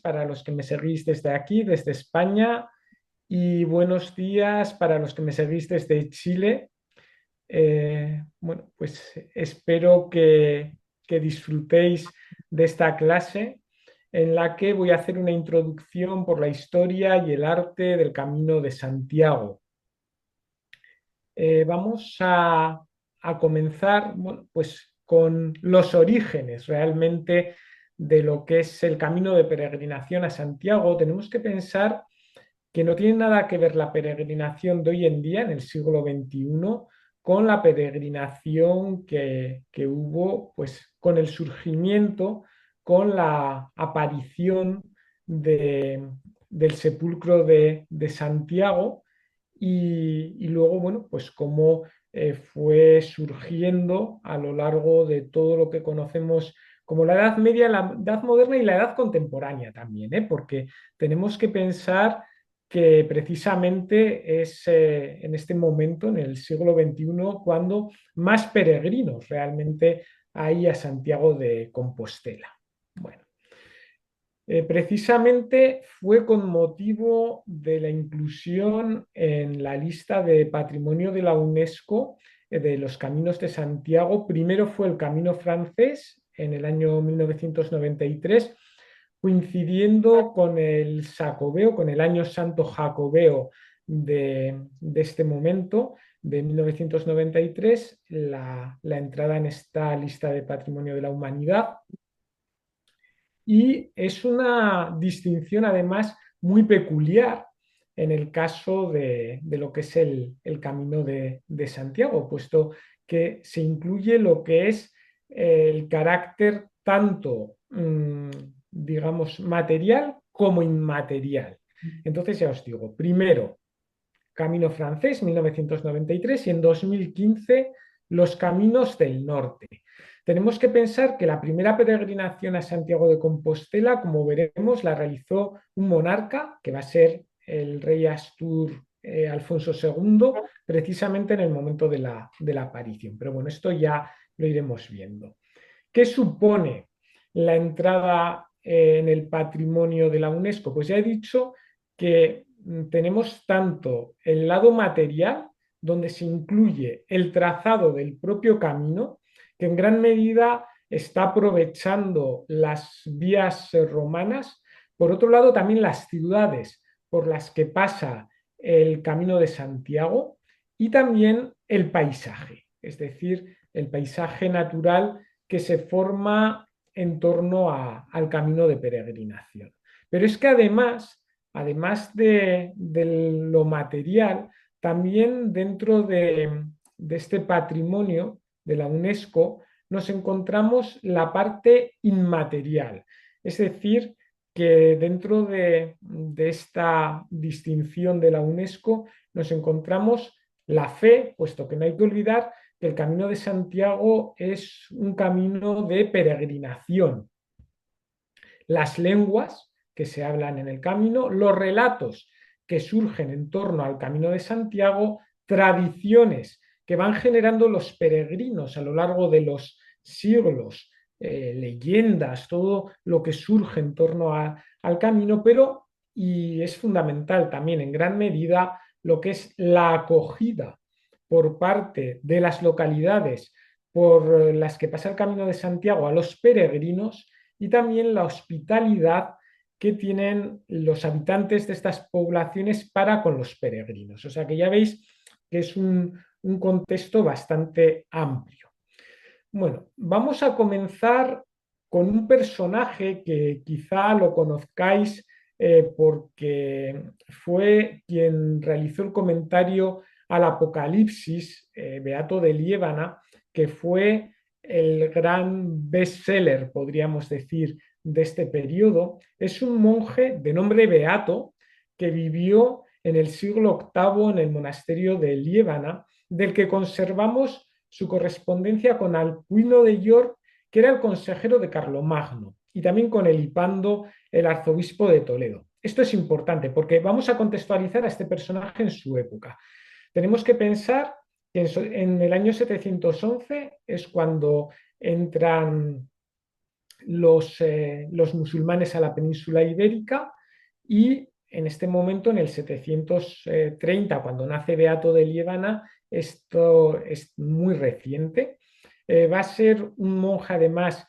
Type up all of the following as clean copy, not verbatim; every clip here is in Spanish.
para los que me seguís desde aquí, desde España, y buenos días para los que me seguís desde Chile. Bueno, pues espero que disfrutéis de esta clase en la que voy a hacer una introducción por la historia y el arte del Camino de Santiago. Vamos a comenzar, bueno, pues con los orígenes realmente de lo que es el camino de peregrinación a Santiago. Tenemos que pensar que no tiene nada que ver la peregrinación de hoy en día, en el siglo XXI, con la peregrinación que hubo pues, con el surgimiento, con la aparición de- del sepulcro de Santiago y luego, bueno, pues cómo fue surgiendo a lo largo de todo lo que conocemos como la Edad Media, la Edad Moderna y la Edad Contemporánea también, ¿eh? Porque tenemos que pensar que precisamente es en este momento, en el siglo XXI, cuando más peregrinos realmente hay a Santiago de Compostela. Bueno, precisamente fue con motivo de la inclusión en la lista de Patrimonio de la UNESCO de los Caminos de Santiago. Primero fue el Camino francés en el año 1993, coincidiendo con el Jacobeo, con el Año Santo Jacobeo de este momento, de 1993, la entrada en esta lista de Patrimonio de la Humanidad. Y es una distinción además muy peculiar en el caso de lo que es el Camino de Santiago, puesto que se incluye lo que es el carácter tanto, digamos, material como inmaterial. Entonces ya os digo, primero, Camino francés, 1993, y en 2015 los Caminos del Norte. Tenemos que pensar que la primera peregrinación a Santiago de Compostela, como veremos, la realizó un monarca, que va a ser el rey Astur Alfonso II, precisamente en el momento de la aparición. Pero bueno, esto ya lo iremos viendo. ¿Qué supone la entrada en el patrimonio de la UNESCO? Pues ya he dicho que tenemos tanto el lado material, donde se incluye el trazado del propio camino, que en gran medida está aprovechando las vías romanas. Por otro lado, también las ciudades por las que pasa el Camino de Santiago y también el paisaje, es decir, el paisaje natural que se forma en torno al camino de peregrinación. Pero es que además de lo material, también dentro de este patrimonio de la UNESCO nos encontramos la parte inmaterial. Es decir, que dentro de esta distinción de la UNESCO nos encontramos la fe, puesto que no hay que olvidar que el Camino de Santiago es un camino de peregrinación. Las lenguas que se hablan en el camino, los relatos que surgen en torno al Camino de Santiago, tradiciones que van generando los peregrinos a lo largo de los siglos, leyendas, todo lo que surge en torno al camino, pero, y es fundamental también en gran medida, lo que es la acogida por parte de las localidades por las que pasa el Camino de Santiago a los peregrinos y también la hospitalidad que tienen los habitantes de estas poblaciones para con los peregrinos. O sea que ya veis que es un contexto bastante amplio. Bueno, vamos a comenzar con un personaje que quizá lo conozcáis porque fue quien realizó el comentario al Apocalipsis, Beato de Liébana, que fue el gran bestseller, podríamos decir, de este periodo. Es un monje de nombre Beato que vivió en el siglo VIII en el monasterio de Liébana, del que conservamos su correspondencia con Alcuino de York, que era el consejero de Carlomagno, y también con Elipando, el arzobispo de Toledo. Esto es importante porque vamos a contextualizar a este personaje en su época. Tenemos que pensar que en el año 711 es cuando entran los musulmanes a la península ibérica y en este momento, en el 730, cuando nace Beato de Liébana, esto es muy reciente. Va a ser un monje además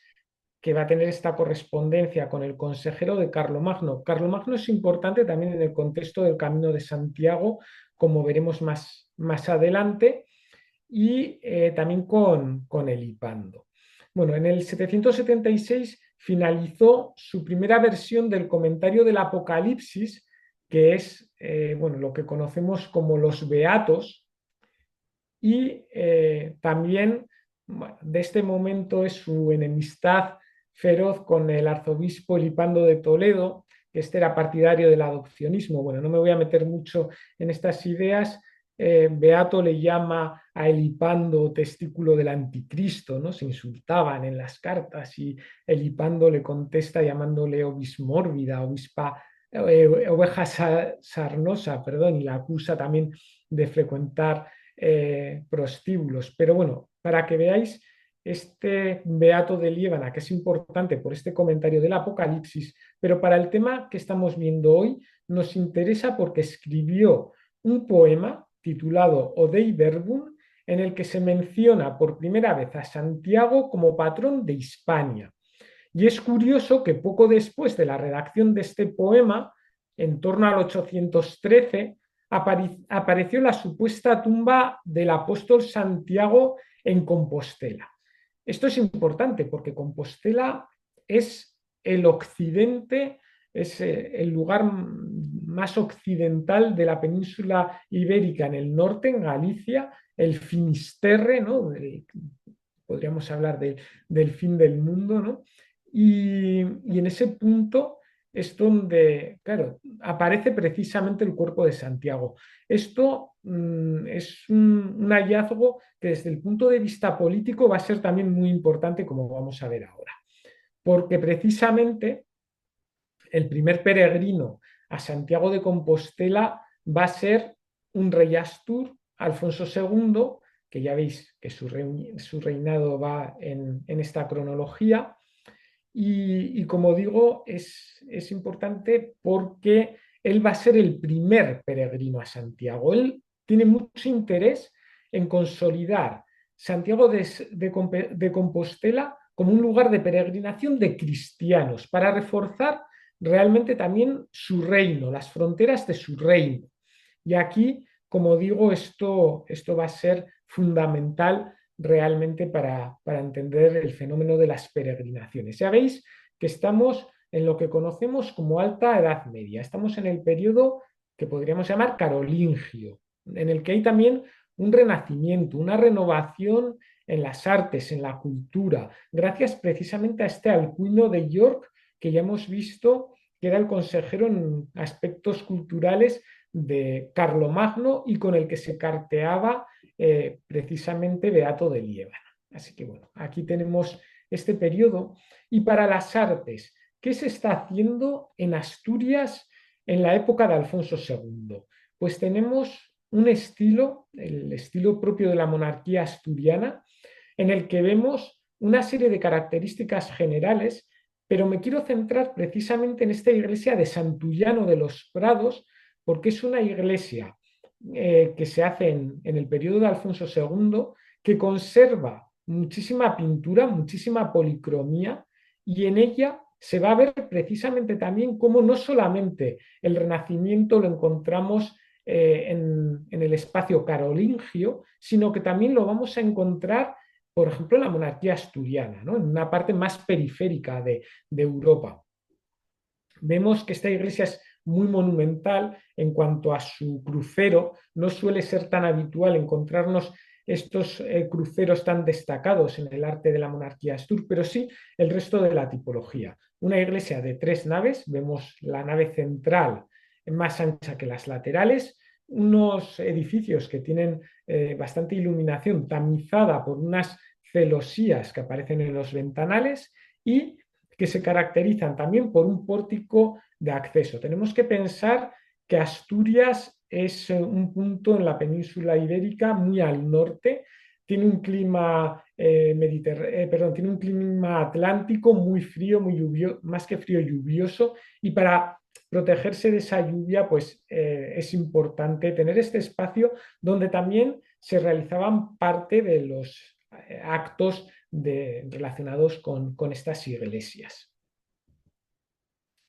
que va a tener esta correspondencia con el consejero de Carlomagno. Carlomagno es importante también en el contexto del Camino de Santiago, como veremos más adelante, y también con Elipando. Bueno, en el 776 finalizó su primera versión del comentario del Apocalipsis, que es bueno, lo que conocemos como los Beatos, y también bueno, de este momento es su enemistad feroz con el arzobispo Elipando de Toledo, que este era partidario del adopcionismo. Bueno, no me voy a meter mucho en estas ideas. Beato le llama a Elipando testículo del anticristo, ¿no? Se insultaban en las cartas y Elipando le contesta llamándole ovis mórbida, oveja sarnosa, perdón, y la acusa también de frecuentar prostíbulos. Pero bueno, para que veáis este Beato de Liébana, que es importante por este comentario del Apocalipsis, pero para el tema que estamos viendo hoy nos interesa porque escribió un poema titulado Odei Verbum, en el que se menciona por primera vez a Santiago como patrón de Hispania. Y es curioso que poco después de la redacción de este poema, en torno al 813, apareció la supuesta tumba del apóstol Santiago en Compostela. Esto es importante porque Compostela es el occidente, es el lugar más occidental de la península ibérica, en el norte, en Galicia, el Finisterre, ¿no? Podríamos hablar del fin del mundo, ¿no? Y en ese punto es donde, claro, aparece precisamente el cuerpo de Santiago. Esto es un hallazgo que desde el punto de vista político va a ser también muy importante, como vamos a ver ahora, porque precisamente el primer peregrino a Santiago de Compostela va a ser un rey Astur, Alfonso II, que ya veis que su reinado va en esta cronología. Y como digo, es importante porque él va a ser el primer peregrino a Santiago. Él tiene mucho interés en consolidar Santiago de Compostela como un lugar de peregrinación de cristianos, para reforzar realmente también su reino, las fronteras de su reino. Y aquí, como digo, esto va a ser fundamental realmente para entender el fenómeno de las peregrinaciones. Ya veis que estamos en lo que conocemos como Alta Edad Media. Estamos en el periodo que podríamos llamar carolingio, en el que hay también un renacimiento, una renovación en las artes, en la cultura, gracias precisamente a este Alcuino de York que ya hemos visto que era el consejero en aspectos culturales de Carlomagno y con el que se carteaba precisamente Beato de Liébana. Así que bueno, aquí tenemos este periodo. Y para las artes, ¿qué se está haciendo en Asturias en la época de Alfonso II? Pues tenemos un estilo, el estilo propio de la monarquía asturiana, en el que vemos una serie de características generales, pero me quiero centrar precisamente en esta iglesia de Santullano de los Prados, porque es una iglesia que se hace en el periodo de Alfonso II, que conserva muchísima pintura, muchísima policromía, y en ella se va a ver precisamente también cómo no solamente el Renacimiento lo encontramos en el espacio carolingio, sino que también lo vamos a encontrar, por ejemplo, en la monarquía asturiana, ¿no? En una parte más periférica de Europa. Vemos que esta iglesia es muy monumental en cuanto a su crucero. No suele ser tan habitual encontrarnos estos cruceros tan destacados en el arte de la monarquía astur, pero sí el resto de la tipología. Una iglesia de 3 naves, vemos la nave central más ancha que las laterales, unos edificios que tienen bastante iluminación tamizada por unas celosías que aparecen en los ventanales y que se caracterizan también por un pórtico de acceso. Tenemos que pensar que Asturias es un punto en la península ibérica muy al norte, tiene un clima tiene un clima atlántico muy frío, muy lluvioso, más que frío, lluvioso, y para protegerse de esa lluvia, pues es importante tener este espacio donde también se realizaban parte de los actos relacionados con estas iglesias.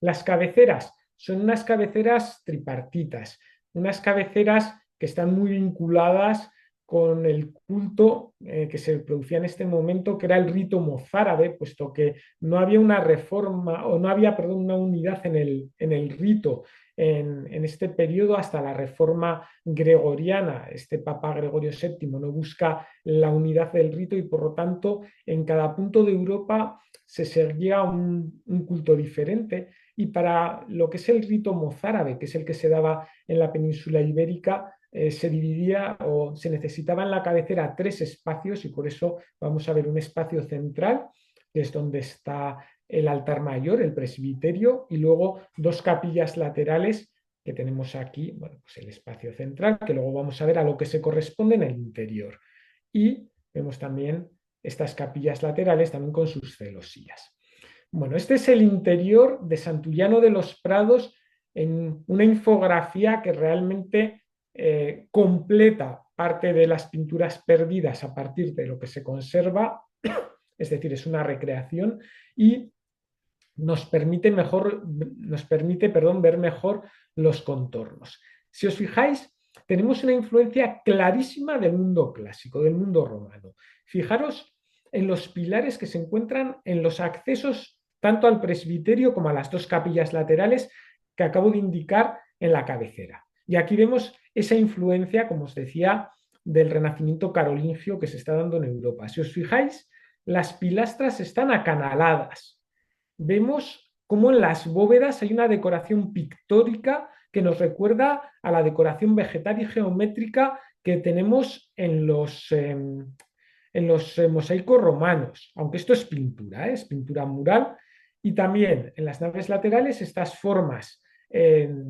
Las cabeceras son unas cabeceras tripartitas, unas cabeceras que están muy vinculadas con el culto que se producía en este momento, que era el rito mozárabe, puesto que no había una reforma, o no había, perdón, una unidad en el rito en este periodo hasta la reforma gregoriana. Este Papa Gregorio VII no busca la unidad del rito y por lo tanto en cada punto de Europa se seguía un culto diferente y para lo que es el rito mozárabe, que es el que se daba en la península ibérica, se dividía o se necesitaba en la cabecera 3 espacios y por eso vamos a ver un espacio central, que es donde está el altar mayor, el presbiterio, y luego 2 capillas laterales que tenemos aquí, bueno, pues el espacio central, que luego vamos a ver a lo que se corresponde en el interior. Y vemos también estas capillas laterales también con sus celosías. Bueno, este es el interior de Santullano de los Prados en una infografía que realmente completa parte de las pinturas perdidas a partir de lo que se conserva, es decir, es una recreación y nos permite, ver mejor los contornos. Si os fijáis, tenemos una influencia clarísima del mundo clásico, del mundo romano. Fijaros en los pilares que se encuentran en los accesos tanto al presbiterio como a las 2 capillas laterales que acabo de indicar en la cabecera. Y aquí vemos esa influencia, como os decía, del renacimiento carolingio que se está dando en Europa. Si os fijáis, las pilastras están acanaladas. Vemos cómo en las bóvedas hay una decoración pictórica que nos recuerda a la decoración vegetal y geométrica que tenemos en los mosaicos romanos, aunque esto es es pintura mural, y también en las naves laterales estas formas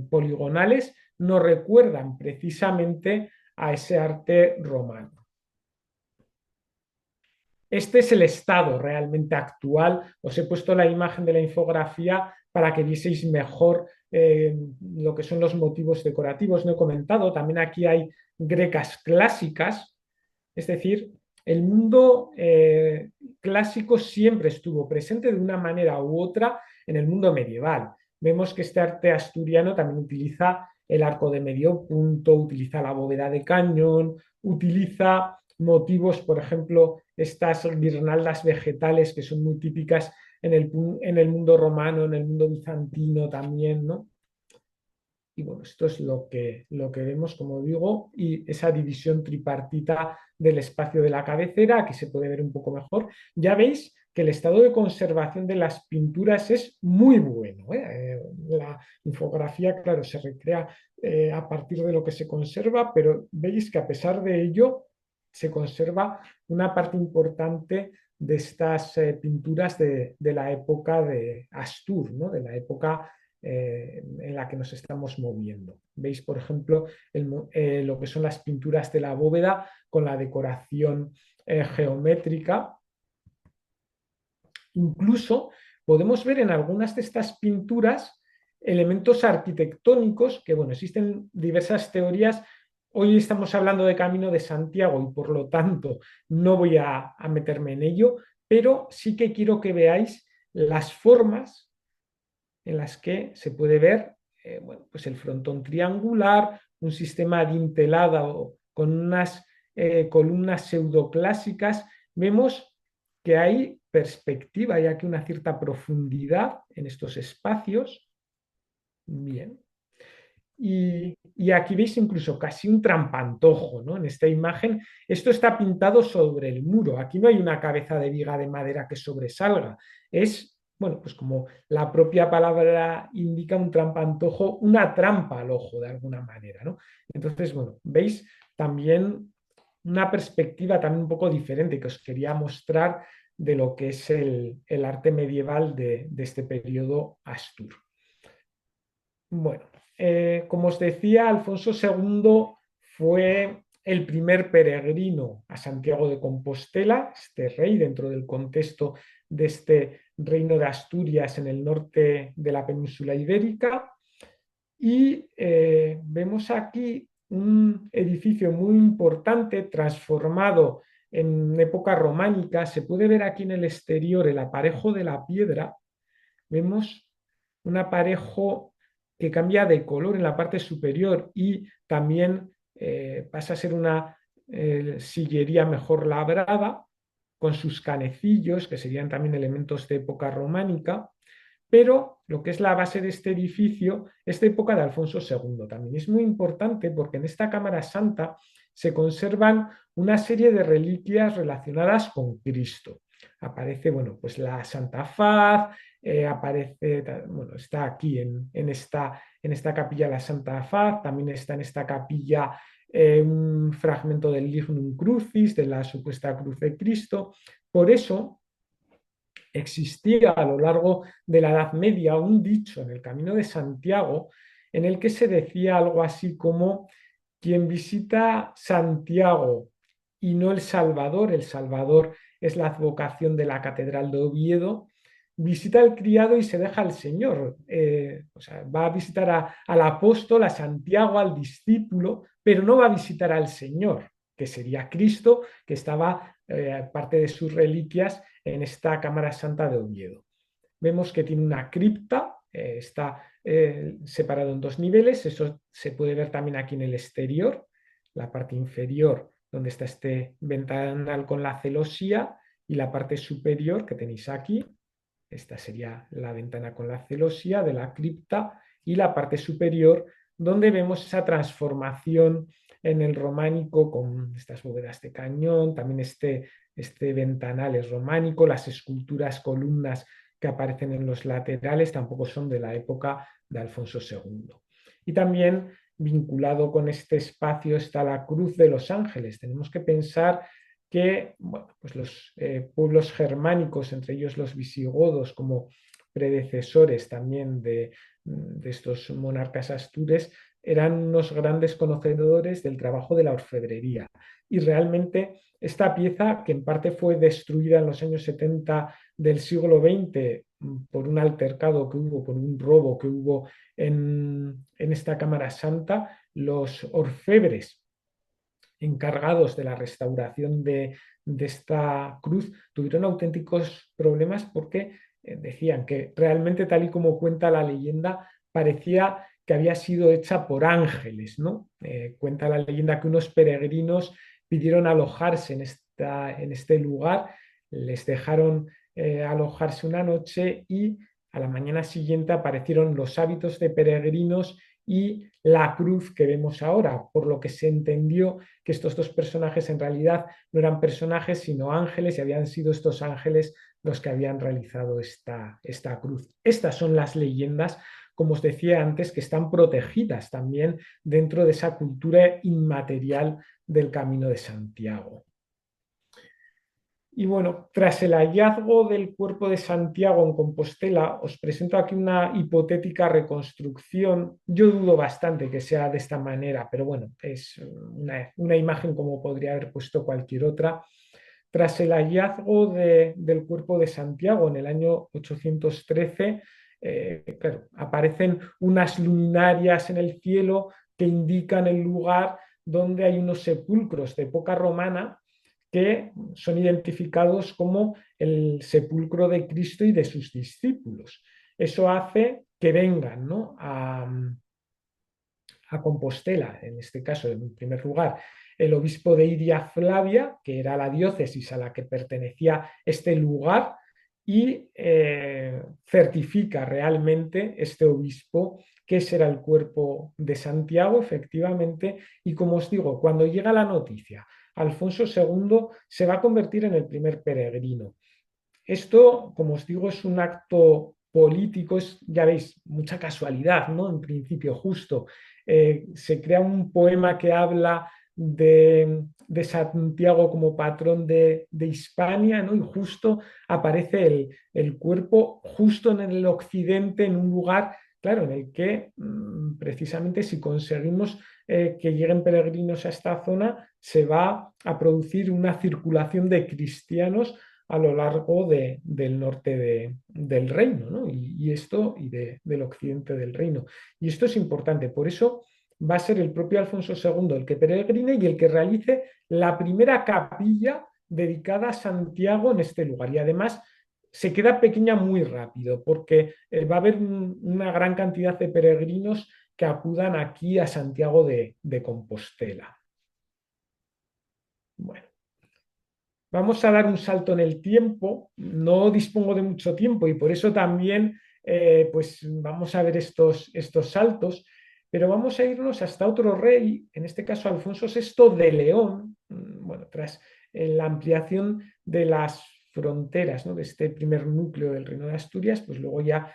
poligonales nos recuerdan precisamente a ese arte romano. Este es el estado realmente actual. Os he puesto la imagen de la infografía para que vieseis mejor lo que son los motivos decorativos. No he comentado, también aquí hay grecas clásicas, es decir, el mundo clásico siempre estuvo presente de una manera u otra en el mundo medieval. Vemos que este arte asturiano también utiliza el arco de medio punto, utiliza la bóveda de cañón, utiliza motivos, por ejemplo, estas guirnaldas vegetales que son muy típicas en el mundo romano, en el mundo bizantino también, ¿no? Y bueno, esto es lo que vemos, como digo, y esa división tripartita del espacio de la cabecera, aquí se puede ver un poco mejor. Ya veis que el estado de conservación de las pinturas es muy bueno, ¿eh? La infografía, claro, se recrea a partir de lo que se conserva, pero veis que a pesar de ello se conserva una parte importante de estas pinturas de la época de Astur, ¿no? De la época en la que nos estamos moviendo. Veis, por ejemplo, lo que son las pinturas de la bóveda con la decoración geométrica. Incluso podemos ver en algunas de estas pinturas elementos arquitectónicos que, bueno, existen diversas teorías. Hoy estamos hablando de Camino de Santiago y por lo tanto no voy a meterme en ello, pero sí que quiero que veáis las formas en las que se puede ver bueno, pues el frontón triangular, un sistema dintelado con unas columnas pseudoclásicas. Vemos que hay perspectiva, hay aquí una cierta profundidad en estos espacios. Bien. Y aquí veis incluso casi un trampantojo, ¿no? En esta imagen, esto está pintado sobre el muro. Aquí no hay una cabeza de viga de madera que sobresalga. Es, bueno, pues como la propia palabra indica, un trampantojo, una trampa al ojo de alguna manera, ¿no? Entonces, bueno, veis también una perspectiva también un poco diferente que os quería mostrar de lo que es el arte medieval de este periodo Astur. Bueno, como os decía, Alfonso II fue el primer peregrino a Santiago de Compostela, este rey dentro del contexto de este reino de Asturias en el norte de la península ibérica. Y vemos aquí un edificio muy importante transformado en época románica. Se puede ver aquí en el exterior el aparejo de la piedra. Vemos un aparejo que cambia de color en la parte superior y también pasa a ser una sillería mejor labrada con sus canecillos, que serían también elementos de época románica. Pero lo que es la base de este edificio es de época de Alfonso II. También es muy importante porque en esta Cámara Santa se conservan una serie de reliquias relacionadas con Cristo. Aparece, bueno, pues la Santa Faz, aparece, bueno, está aquí en esta capilla la Santa Faz, también está en esta capilla un fragmento del Lignum Crucis, de la supuesta cruz de Cristo. Por eso existía a lo largo de la Edad Media un dicho en el Camino de Santiago en el que se decía algo así como: quien visita Santiago y no el Salvador es la advocación de la Catedral de Oviedo, visita al criado y se deja al Señor. O sea, va a visitar al apóstol, a Santiago, al discípulo, pero no va a visitar al Señor, que sería Cristo, que estaba, parte de sus reliquias, en esta Cámara Santa de Oviedo. Vemos que tiene una cripta, está separado en dos niveles, eso se puede ver también aquí en el exterior, la parte inferior donde está este ventanal con la celosía y la parte superior que tenéis aquí, esta sería la ventana con la celosía de la cripta y la parte superior donde vemos esa transformación en el románico con estas bóvedas de cañón, también este ventanal es románico, las esculturas, columnas que aparecen en los laterales tampoco son de la época de Alfonso II. Y también vinculado con este espacio está la Cruz de los Ángeles. Tenemos que pensar que, bueno, pues los pueblos germánicos, entre ellos los visigodos, como predecesores también de estos monarcas astures, eran unos grandes conocedores del trabajo de la orfebrería. Y realmente esta pieza, que en parte fue destruida en los años 70 del siglo XX por un altercado que hubo, por un robo que hubo en esta Cámara Santa, los orfebres encargados de la restauración de esta cruz tuvieron auténticos problemas porque decían que realmente, tal y como cuenta la leyenda, parecía que había sido hecha por ángeles, ¿no? Cuenta la leyenda que unos peregrinos pidieron alojarse en este lugar, les dejaron alojarse una noche y a la mañana siguiente aparecieron los hábitos de peregrinos y la cruz que vemos ahora, por lo que se entendió que estos dos personajes en realidad no eran personajes sino ángeles y habían sido estos ángeles los que habían realizado esta cruz. Estas son las leyendas, como os decía antes, que están protegidas también dentro de esa cultura inmaterial del Camino de Santiago. Y bueno, tras el hallazgo del cuerpo de Santiago en Compostela, os presento aquí una hipotética reconstrucción. Yo dudo bastante que sea de esta manera, pero bueno, es una imagen como podría haber puesto cualquier otra. Tras el hallazgo del cuerpo de Santiago en el año 813, claro, aparecen unas luminarias en el cielo que indican el lugar donde hay unos sepulcros de época romana que son identificados como el sepulcro de Cristo y de sus discípulos. Eso hace que vengan, ¿no?, a Compostela, en este caso, en primer lugar, el obispo de Iria Flavia, que era la diócesis a la que pertenecía este lugar, y certifica realmente este obispo que ese era el cuerpo de Santiago, efectivamente, y como os digo, cuando llega la noticia, Alfonso II se va a convertir en el primer peregrino. Esto, como os digo, es un acto político, es, ya veis, mucha casualidad, ¿no? En principio, justo. Se crea un poema que habla de Santiago como patrón de Hispania, ¿no? Y justo aparece el cuerpo justo en el occidente, en un lugar claro, en el que precisamente si conseguimos que lleguen peregrinos a esta zona, se va a producir una circulación de cristianos a lo largo del norte del reino, ¿no? Y esto, del occidente del reino. Y esto es importante, por eso va a ser el propio Alfonso II el que peregrine y el que realice la primera capilla dedicada a Santiago en este lugar. Y además se queda pequeña muy rápido, porque va a haber una gran cantidad de peregrinos que acudan aquí a Santiago de Compostela. Bueno, vamos a dar un salto en el tiempo. No dispongo de mucho tiempo y por eso también pues vamos a ver estos saltos, pero vamos a irnos hasta otro rey, en este caso Alfonso VI de León, bueno, tras la ampliación de las fronteras, ¿no?, de este primer núcleo del reino de Asturias, pues luego ya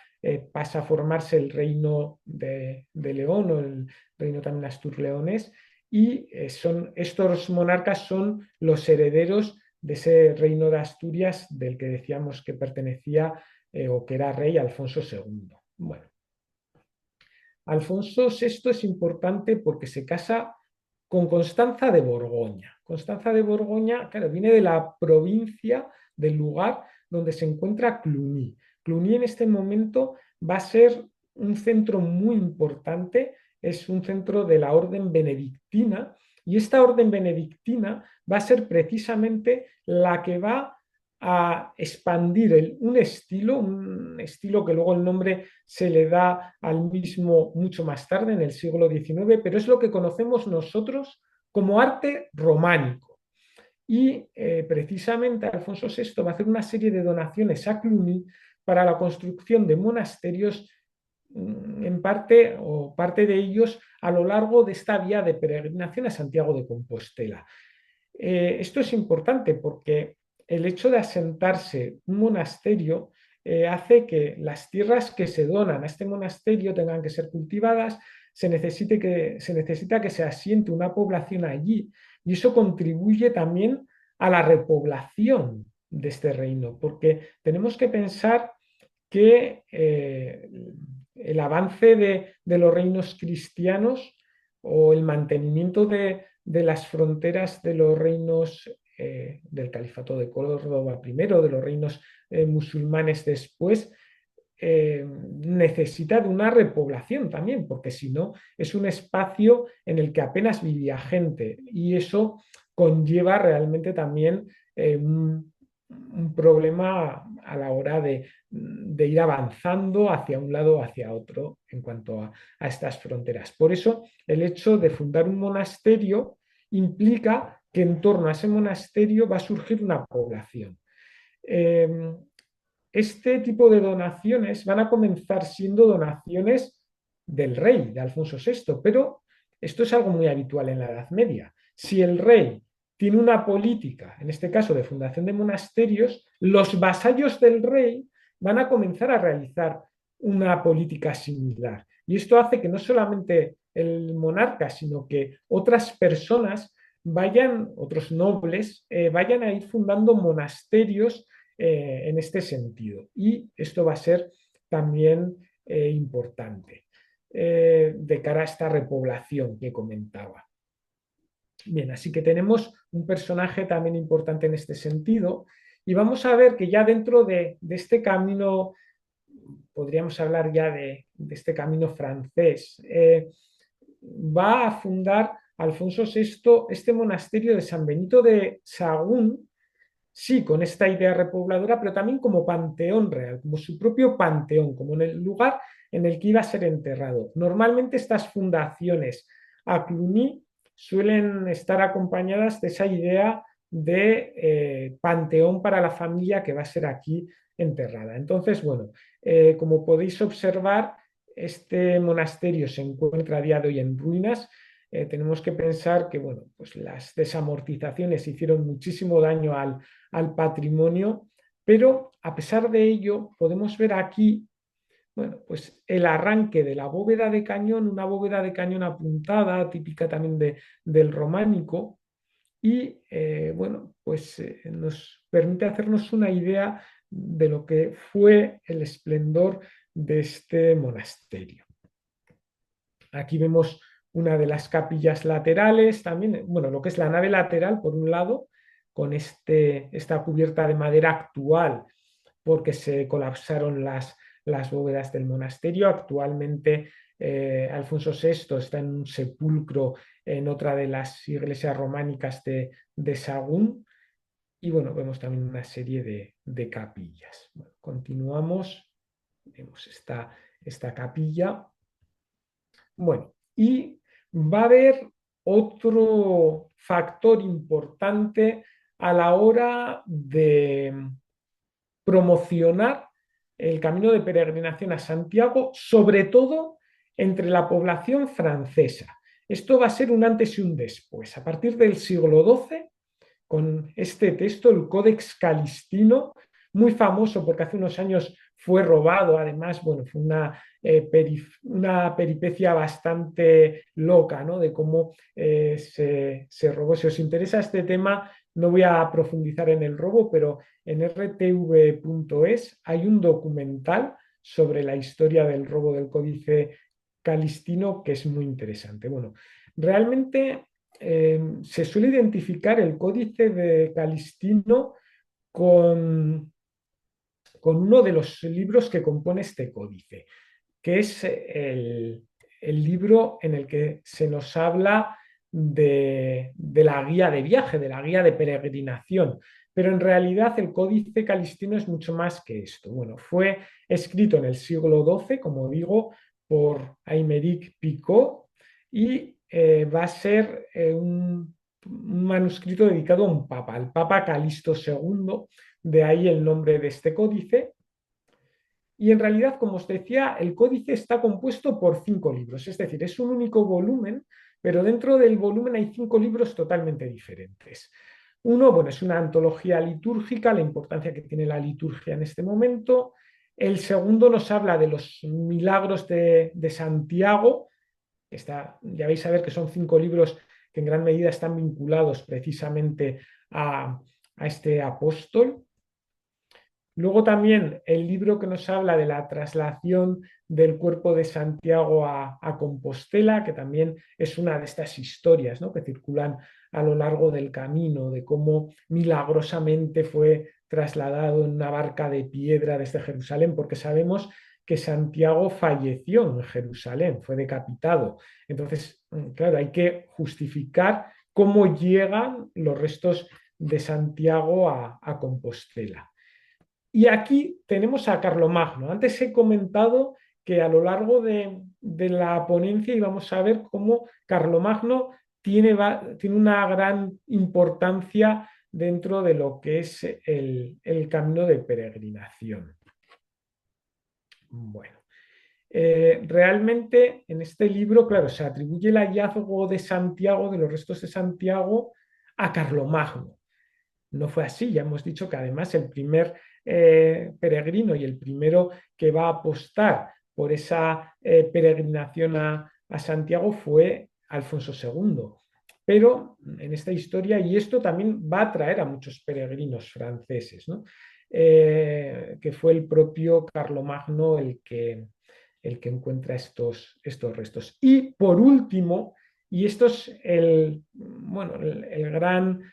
pasa a formarse el reino de León o el reino también astur-leonés, y estos monarcas son los herederos de ese reino de Asturias del que decíamos que pertenecía o que era rey Alfonso II. Bueno, Alfonso VI es importante porque se casa con Constanza de Borgoña. Constanza de Borgoña, claro, viene de la provincia, del lugar donde se encuentra Cluny. Cluny en este momento va a ser un centro muy importante, es un centro de la orden benedictina, y esta orden benedictina va a ser precisamente la que va a expandir un estilo que luego el nombre se le da al mismo mucho más tarde, en el siglo XIX, pero es lo que conocemos nosotros como arte románico. Y precisamente Alfonso VI va a hacer una serie de donaciones a Cluny para la construcción de monasterios, en parte o parte de ellos a lo largo de esta vía de peregrinación a Santiago de Compostela. Esto es importante porque el hecho de asentarse un monasterio hace que las tierras que se donan a este monasterio tengan que ser cultivadas, se necesita que se asiente una población allí, y eso contribuye también a la repoblación de este reino, porque tenemos que pensar que el avance de los reinos cristianos o el mantenimiento de las fronteras de los reinos del Califato de Córdoba primero, de los reinos musulmanes después, necesita de una repoblación también, porque si no es un espacio en el que apenas vivía gente, y eso conlleva realmente también un problema a la hora de ir avanzando hacia un lado o hacia otro en cuanto a estas fronteras. Por eso el hecho de fundar un monasterio implica que en torno a ese monasterio va a surgir una población. Este tipo de donaciones van a comenzar siendo donaciones del rey, de Alfonso VI, pero esto es algo muy habitual en la Edad Media. Si el rey tiene una política, en este caso de fundación de monasterios, los vasallos del rey van a comenzar a realizar una política similar. Y esto hace que no solamente el monarca, sino que otras personas otros nobles, vayan a ir fundando monasterios en este sentido. Y esto va a ser también importante de cara a esta repoblación que comentaba. Bien, así que tenemos un personaje también importante en este sentido, y vamos a ver que ya dentro de este camino, podríamos hablar ya de este camino francés, va a fundar Alfonso VI este monasterio de San Benito de Sahagún, sí, con esta idea repobladora, pero también como panteón real, como su propio panteón, como en el lugar en el que iba a ser enterrado. Normalmente estas fundaciones a Cluny suelen estar acompañadas de esa idea de panteón para la familia que va a ser aquí enterrada. Entonces, bueno, como podéis observar, este monasterio se encuentra a día de hoy en ruinas. Tenemos que pensar que, bueno, pues las desamortizaciones hicieron muchísimo daño al patrimonio, pero a pesar de ello podemos ver aquí, bueno, pues el arranque de la bóveda de cañón, una bóveda de cañón apuntada, típica también del románico, y bueno, pues nos permite hacernos una idea de lo que fue el esplendor de este monasterio. Aquí vemos una de las capillas laterales, también, bueno, lo que es la nave lateral, por un lado, con esta cubierta de madera actual, porque se colapsaron las bóvedas del monasterio. Actualmente Alfonso VI está en un sepulcro en otra de las iglesias románicas de Sagún. Y bueno, vemos también una serie de capillas. Bueno, continuamos, vemos esta capilla. Bueno, y va a haber otro factor importante a la hora de promocionar el camino de peregrinación a Santiago, sobre todo entre la población francesa. Esto va a ser un antes y un después. A partir del siglo XII, con este texto, el Codex Calistino, muy famoso porque hace unos años fue robado, además, bueno, fue una peripecia bastante loca, ¿no? De cómo se robó. Si os interesa este tema, no voy a profundizar en el robo, pero en rtv.es hay un documental sobre la historia del robo del Códice Calistino que es muy interesante. Bueno, realmente se suele identificar el Códice de Calistino con, con uno de los libros que compone este códice, que es el libro en el que se nos habla de la guía de viaje, de la guía de peregrinación. Pero en realidad el Códice Calistino es mucho más que esto. Bueno, fue escrito en el siglo XII, como digo, por Aymeric Picot y va a ser un manuscrito dedicado a un papa, al Papa Calixto II, de ahí el nombre de este códice. Y en realidad, como os decía, el códice está compuesto por 5 libros, es decir, es un único volumen, pero dentro del volumen hay 5 libros totalmente diferentes. Uno, bueno, es una antología litúrgica, la importancia que tiene la liturgia en este momento. El segundo nos habla de los milagros de Santiago. Ya vais a ver que son 5 libros que en gran medida están vinculados precisamente a este apóstol. Luego también el libro que nos habla de la traslación del cuerpo de Santiago a Compostela, que también es una de estas historias, ¿no?, que circulan a lo largo del camino, de cómo milagrosamente fue trasladado en una barca de piedra desde Jerusalén, porque sabemos que Santiago falleció en Jerusalén, fue decapitado. Entonces, claro, hay que justificar cómo llegan los restos de Santiago a Compostela. Y aquí tenemos a Carlomagno. Antes he comentado que a lo largo de la ponencia íbamos a ver cómo Carlomagno tiene una gran importancia dentro de lo que es el camino de peregrinación. Bueno, realmente en este libro, claro, se atribuye el hallazgo de Santiago, de los restos de Santiago, a Carlomagno. No fue así, ya hemos dicho que además el primer peregrino y el primero que va a apostar por esa peregrinación a Santiago fue Alfonso II. Pero en esta historia, y esto también va a atraer a muchos peregrinos franceses, ¿no? Que fue el propio Carlomagno el que encuentra estos restos. Y por último, y esto es bueno, el gran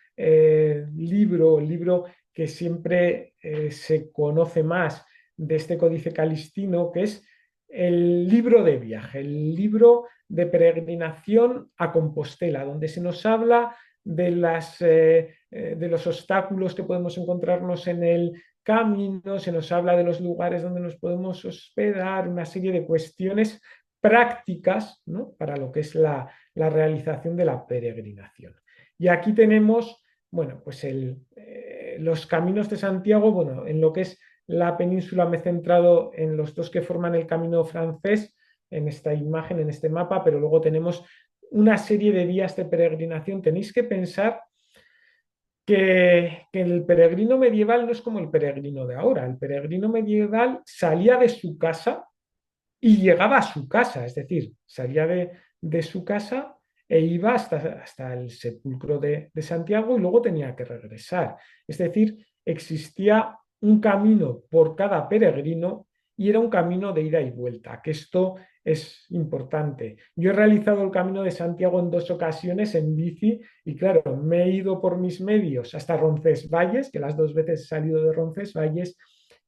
libro, el libro que siempre se conoce más de este códice calistino, que es el libro de viaje, el libro de peregrinación a Compostela, donde se nos habla de los obstáculos que podemos encontrarnos en el camino, se nos habla de los lugares donde nos podemos hospedar, una serie de cuestiones prácticas, ¿no?, para lo que es la realización de la peregrinación. Y aquí tenemos, bueno, pues los caminos de Santiago. Bueno, en lo que es la península me he centrado en los dos que forman el camino francés, en esta imagen, en este mapa, pero luego tenemos una serie de vías de peregrinación. Tenéis que pensar que el peregrino medieval no es como el peregrino de ahora. El peregrino medieval salía de su casa y llegaba a su casa, es decir, salía de su casa e iba hasta el sepulcro de Santiago y luego tenía que regresar. Es decir, existía un camino por cada peregrino y era un camino de ida y vuelta, que esto es importante. Yo he realizado el Camino de Santiago en 2 ocasiones en bici y claro, me he ido por mis medios hasta Roncesvalles, que las 2 veces he salido de Roncesvalles,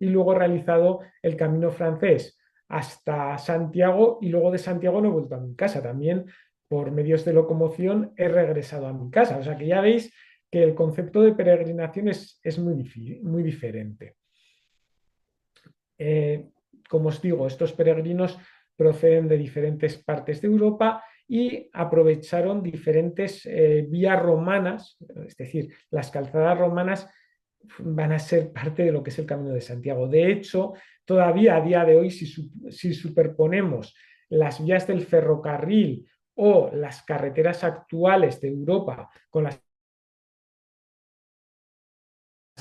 y luego he realizado el Camino francés hasta Santiago y luego de Santiago no he vuelto a mi casa. También por medios de locomoción he regresado a mi casa. O sea que ya veis que el concepto de peregrinación es muy diferente. Eh, Como os digo, estos peregrinos proceden de diferentes partes de Europa y aprovecharon diferentes vías romanas, es decir, las calzadas romanas van a ser parte de lo que es el Camino de Santiago. De hecho, todavía a día de hoy, si superponemos las vías del ferrocarril o las carreteras actuales de Europa con las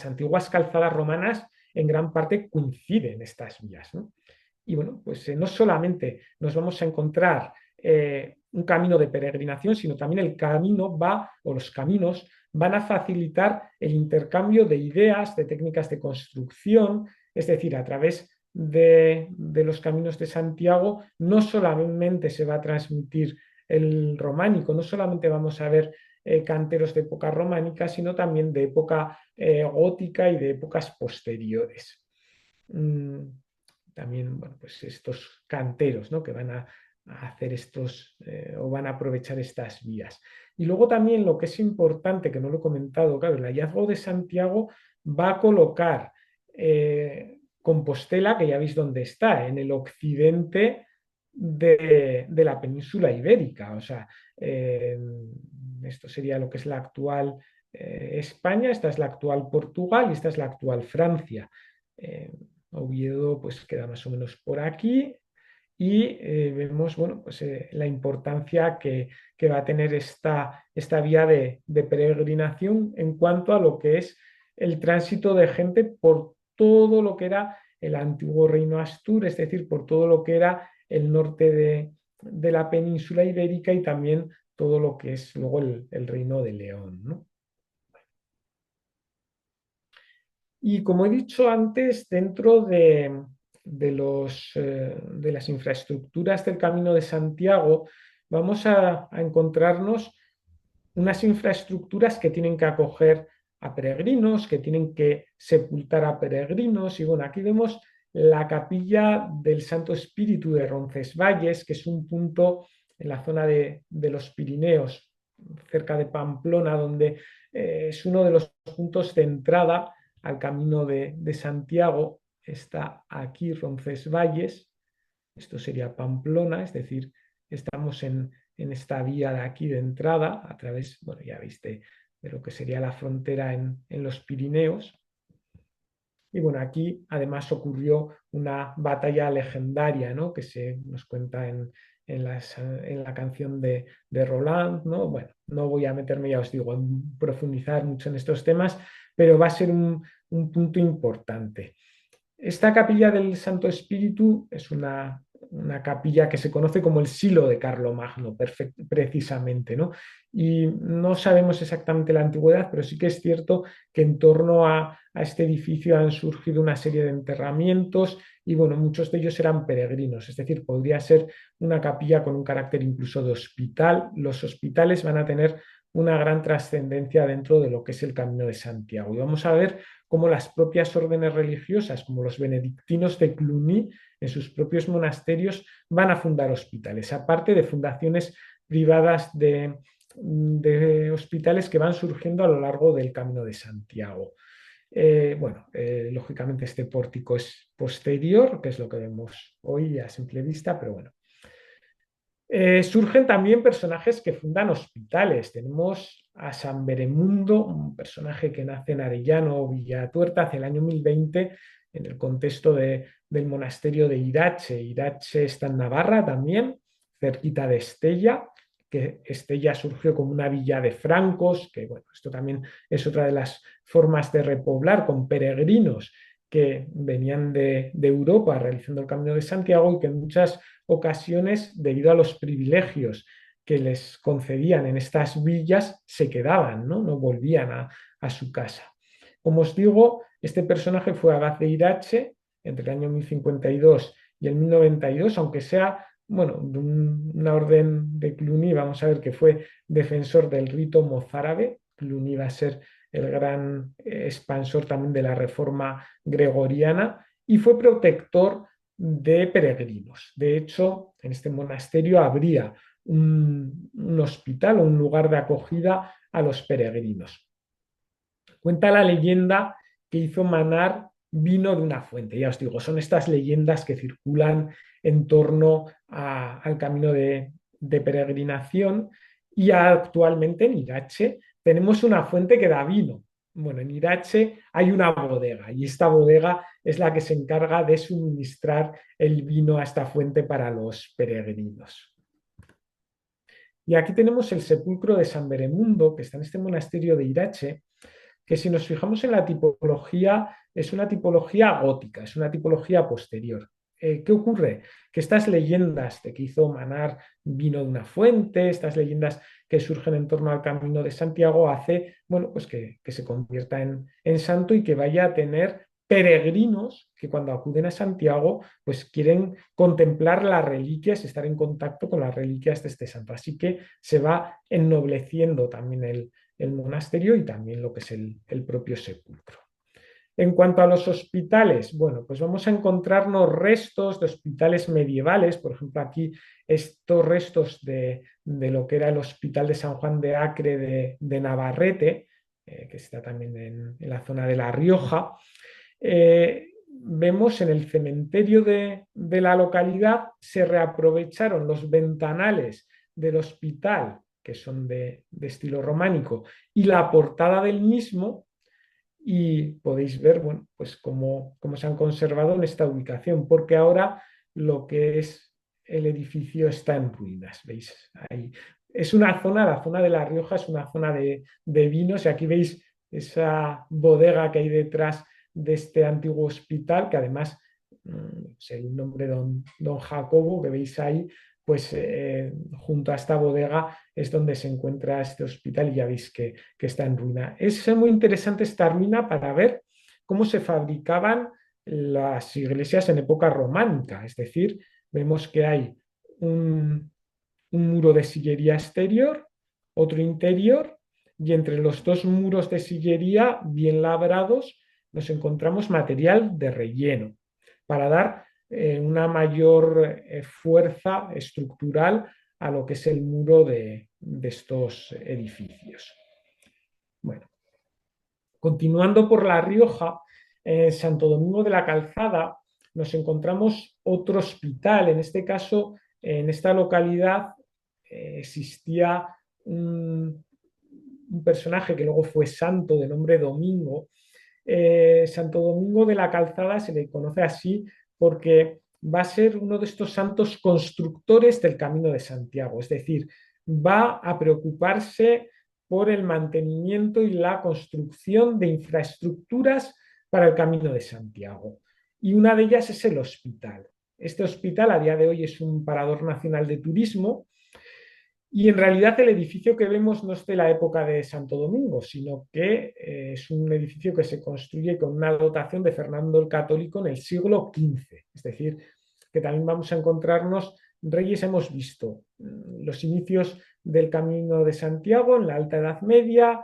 antiguas calzadas romanas, en gran parte coinciden estas vías, ¿no? Y bueno, pues no solamente nos vamos a encontrar un camino de peregrinación, sino también el camino va, o los caminos van a facilitar el intercambio de ideas, de técnicas de construcción, es decir, a través de los caminos de Santiago no solamente se va a transmitir el románico, no solamente vamos a ver canteros de época románica, sino también de época gótica y de épocas posteriores. También, bueno, pues estos canteros, ¿no? Que van a hacer estos o van a aprovechar estas vías. Y luego también lo que es importante, que no lo he comentado, claro, el hallazgo de Santiago va a colocar Compostela, que ya veis dónde está, en el occidente de la península ibérica. O sea, esto sería lo que es la actual España, esta es la actual Portugal y esta es la actual Francia. Eh, Oviedo pues queda más o menos por aquí y vemos bueno, pues, la importancia que va a tener esta vía de peregrinación en cuanto a lo que es el tránsito de gente por todo lo que era el antiguo reino Astur, es decir, por todo lo que era el norte de la península ibérica y también todo lo que es luego el reino de León, ¿no? Y como he dicho antes, dentro de las infraestructuras del Camino de Santiago, vamos a encontrarnos unas infraestructuras que tienen que acoger a peregrinos, que tienen que sepultar a peregrinos. Y bueno, aquí vemos la capilla del Santo Espíritu de Roncesvalles, que es un punto en la zona de los Pirineos, cerca de Pamplona, donde es uno de los puntos de entrada al camino de Santiago. Está aquí Roncesvalles, esto sería Pamplona, es decir, estamos en esta vía de aquí de entrada, a través, bueno, ya viste, de lo que sería la frontera en los Pirineos. Y bueno, aquí además ocurrió una batalla legendaria, ¿no? Que se nos cuenta en la canción de Roland, ¿no? Bueno, no voy a meterme, ya os digo, en profundizar mucho en estos temas, pero va a ser un punto importante. Esta capilla del Santo Espíritu es una capilla que se conoce como el Silo de Carlomagno, precisamente, ¿no? Y no sabemos exactamente la antigüedad, pero sí que es cierto que en torno a este edificio han surgido una serie de enterramientos y, bueno, muchos de ellos eran peregrinos, es decir, podría ser una capilla con un carácter incluso de hospital. Los hospitales van a tener una gran trascendencia dentro de lo que es el Camino de Santiago. Y vamos a ver cómo las propias órdenes religiosas, como los benedictinos de Cluny, en sus propios monasterios, van a fundar hospitales, aparte de fundaciones privadas de hospitales que van surgiendo a lo largo del Camino de Santiago. Lógicamente este pórtico es posterior, que es lo que vemos hoy a simple vista, pero bueno. Surgen también personajes que fundan hospitales. Tenemos a San Beremundo, un personaje que nace en Arellano, Villatuerta, hacia el año 1020, en el contexto del monasterio de Irache. Irache está en Navarra también, cerquita de Estella, que Estella surgió como una villa de francos, que bueno, esto también es otra de las formas de repoblar con peregrinos que venían de Europa realizando el Camino de Santiago y que en muchas ocasiones, debido a los privilegios que les concedían en estas villas, se quedaban, no volvían a su casa. Como os digo, este personaje fue Abad de Irache, entre el año 1052 y el 1092, aunque sea, bueno, de una orden de Cluny, vamos a ver que fue defensor del rito mozárabe. Cluny va a ser el gran expansor también de la reforma gregoriana y fue protector de peregrinos. De hecho, en este monasterio habría un hospital o un lugar de acogida a los peregrinos. Cuenta la leyenda que hizo manar vino de una fuente. Ya os digo, son estas leyendas que circulan en torno al camino de peregrinación y actualmente en Irache tenemos una fuente que da vino. Bueno, en Irache hay una bodega y esta bodega es la que se encarga de suministrar el vino a esta fuente para los peregrinos. Y aquí tenemos el sepulcro de San Beremundo, que está en este monasterio de Irache, que si nos fijamos en la tipología, es una tipología gótica, es una tipología posterior. ¿Qué ocurre? Que estas leyendas de que hizo manar vino de una fuente, estas leyendas que surgen en torno al Camino de Santiago, hace, bueno, pues que se convierta en santo y que vaya a tener peregrinos que cuando acuden a Santiago, pues quieren contemplar las reliquias, estar en contacto con las reliquias de este santo. Así que se va ennobleciendo también el monasterio y también lo que es el propio sepulcro. En cuanto a los hospitales, bueno, pues vamos a encontrarnos restos de hospitales medievales, por ejemplo, aquí estos restos de lo que era el Hospital de San Juan de Acre de Navarrete, que está también en la zona de La Rioja. Vemos en el cementerio de la localidad se reaprovecharon los ventanales del hospital, que son de estilo románico, y la portada del mismo, y podéis ver, bueno, pues cómo se han conservado en esta ubicación, porque ahora lo que es el edificio está en ruinas, ¿veis? Ahí. Es una zona, la zona de La Rioja es una zona de vinos, y aquí veis esa bodega que hay detrás de este antiguo hospital, que además, el nombre don Jacobo, que veis ahí, pues junto a esta bodega es donde se encuentra este hospital y ya veis que está en ruina. Es muy interesante esta ruina para ver cómo se fabricaban las iglesias en época románica, es decir, vemos que hay un muro de sillería exterior, otro interior, y entre los dos muros de sillería bien labrados nos encontramos material de relleno para dar una mayor fuerza estructural a lo que es el muro de estos edificios. Bueno, continuando por La Rioja, Santo Domingo de la Calzada, nos encontramos otro hospital. En este caso, en esta localidad existía un personaje que luego fue santo de nombre Domingo. Santo Domingo de la Calzada se le conoce así porque va a ser uno de estos santos constructores del Camino de Santiago, es decir, va a preocuparse por el mantenimiento y la construcción de infraestructuras para el Camino de Santiago. Y una de ellas es el hospital. Este hospital a día de hoy es un parador nacional de turismo y en realidad el edificio que vemos no es de la época de Santo Domingo, sino que es un edificio que se construye con una dotación de Fernando el Católico en el siglo XV. Es decir, que también vamos a encontrarnos reyes, hemos visto los inicios del Camino de Santiago en la Alta Edad Media,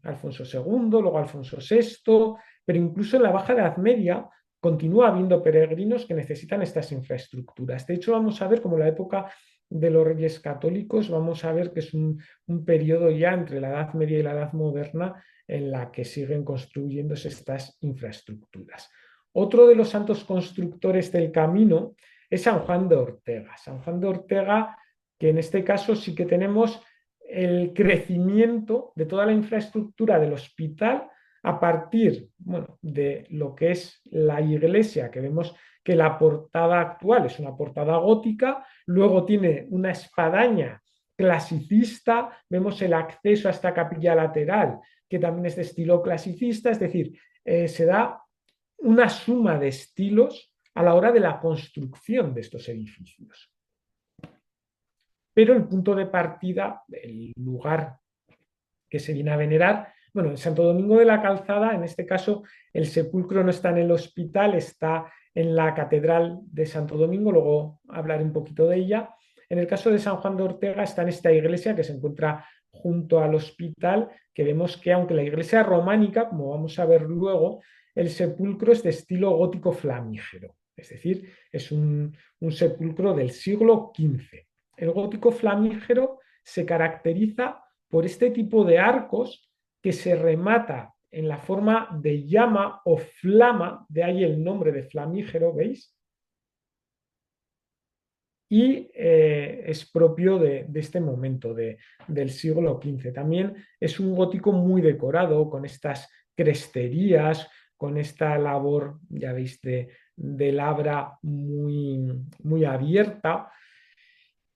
Alfonso II, luego Alfonso VI, pero incluso en la Baja Edad Media continúa habiendo peregrinos que necesitan estas infraestructuras. De hecho, vamos a ver cómo la época de los Reyes Católicos, vamos a ver que es un periodo ya entre la Edad Media y la Edad Moderna en la que siguen construyéndose estas infraestructuras. Otro de los santos constructores del camino es San Juan de Ortega. San Juan de Ortega, que en este caso sí que tenemos el crecimiento de toda la infraestructura del hospital a partir, bueno, de lo que es la iglesia, que vemos que la portada actual es una portada gótica, luego tiene una espadaña clasicista, vemos el acceso a esta capilla lateral, que también es de estilo clasicista, es decir, se da una suma de estilos a la hora de la construcción de estos edificios. Pero el punto de partida, el lugar que se viene a venerar, Bueno, en Santo Domingo de la Calzada, en este caso, el sepulcro no está en el hospital, está en la Catedral de Santo Domingo, luego hablaré un poquito de ella. En el caso de San Juan de Ortega está en esta iglesia que se encuentra junto al hospital, que vemos que aunque la iglesia es románica, como vamos a ver luego, el sepulcro es de estilo gótico flamígero, es decir, es un sepulcro del siglo XV. El gótico flamígero se caracteriza por este tipo de arcos que se remata en la forma de llama o flama, de ahí el nombre de flamígero, ¿veis? Y es propio de este momento del siglo XV. También es un gótico muy decorado, con estas cresterías, con esta labor, ya veis, de labra muy abierta.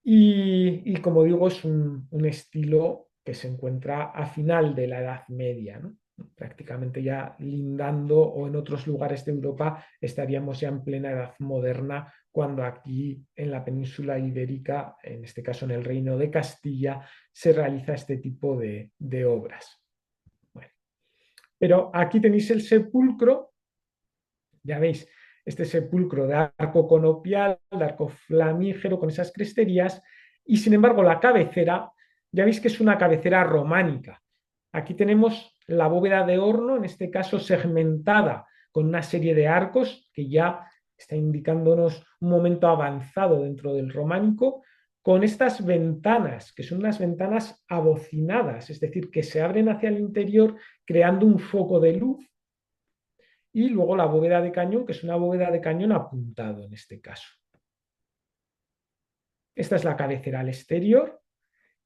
Y como digo, es un estilo que se encuentra a final de la Edad Media, ¿no? Prácticamente ya lindando, o en otros lugares de Europa estaríamos ya en plena Edad Moderna, cuando aquí en la península ibérica, en este caso en el Reino de Castilla, se realiza este tipo de obras. Bueno, pero aquí tenéis el sepulcro, ya veis, este sepulcro de arco conopial, de arco flamígero, con esas cresterías, y sin embargo la cabecera, ya veis que es una cabecera románica. Aquí tenemos la bóveda de horno, en este caso segmentada con una serie de arcos que ya está indicándonos un momento avanzado dentro del románico, con estas ventanas, que son unas ventanas abocinadas, es decir, que se abren hacia el interior creando un foco de luz, y luego la bóveda de cañón, que es una bóveda de cañón apuntado en este caso. Esta es la cabecera al exterior,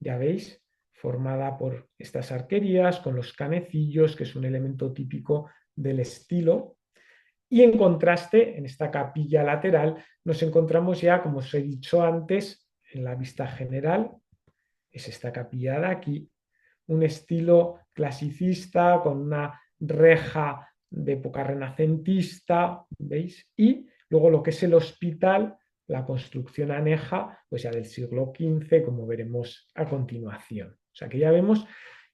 ya veis, formada por estas arquerías con los canecillos, que es un elemento típico del estilo. Y en contraste, en esta capilla lateral, nos encontramos ya, como os he dicho antes, en la vista general, es esta capilla de aquí, un estilo clasicista con una reja de época renacentista, ¿veis? Y luego lo que es el hospital, la construcción aneja, pues ya del siglo XV, como veremos a continuación. O sea que ya vemos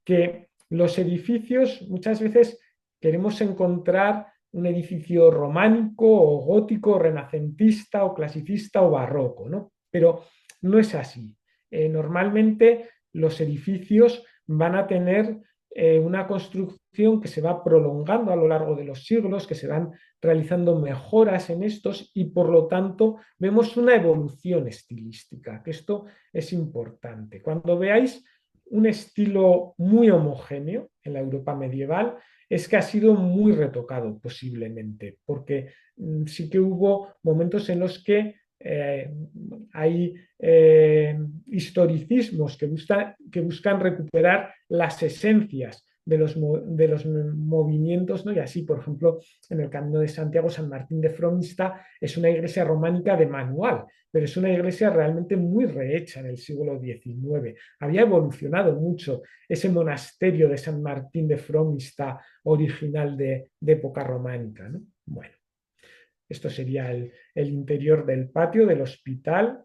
que los edificios muchas veces queremos encontrar un edificio románico o gótico, renacentista o clasicista o barroco, ¿no? Pero no es así. Normalmente los edificios van a tener una construcción que se va prolongando a lo largo de los siglos, que se van realizando mejoras en estos, y por lo tanto vemos una evolución estilística, que esto es importante. Cuando veáis un estilo muy homogéneo en la Europa medieval, es que ha sido muy retocado posiblemente, porque sí que hubo momentos en los que hay historicismos que buscan recuperar las esencias de los movimientos, ¿no? Y así, por ejemplo, en el Camino de Santiago, San Martín de Fromista es una iglesia románica de manual, pero es una iglesia realmente muy rehecha en el siglo XIX. Había evolucionado mucho ese monasterio de San Martín de Fromista original de época románica, ¿no? Bueno. Esto sería el interior del patio del hospital.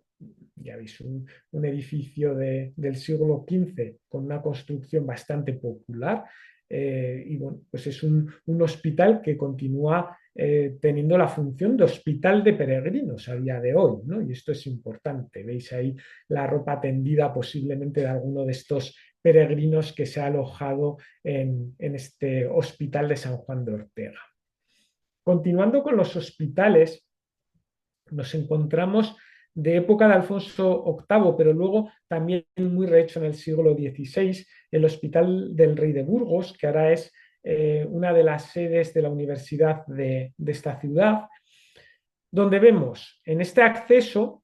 Ya veis, un edificio del siglo XV con una construcción bastante popular. Y bueno, pues es un hospital que continúa teniendo la función de hospital de peregrinos a día de hoy, ¿no? Y esto es importante. Veis ahí la ropa tendida posiblemente de alguno de estos peregrinos que se ha alojado en este hospital de San Juan de Ortega. Continuando con los hospitales, nos encontramos de época de Alfonso VIII, pero luego también muy rehecho en el siglo XVI, el Hospital del Rey de Burgos, que ahora es una de las sedes de la universidad de esta ciudad, donde vemos en este acceso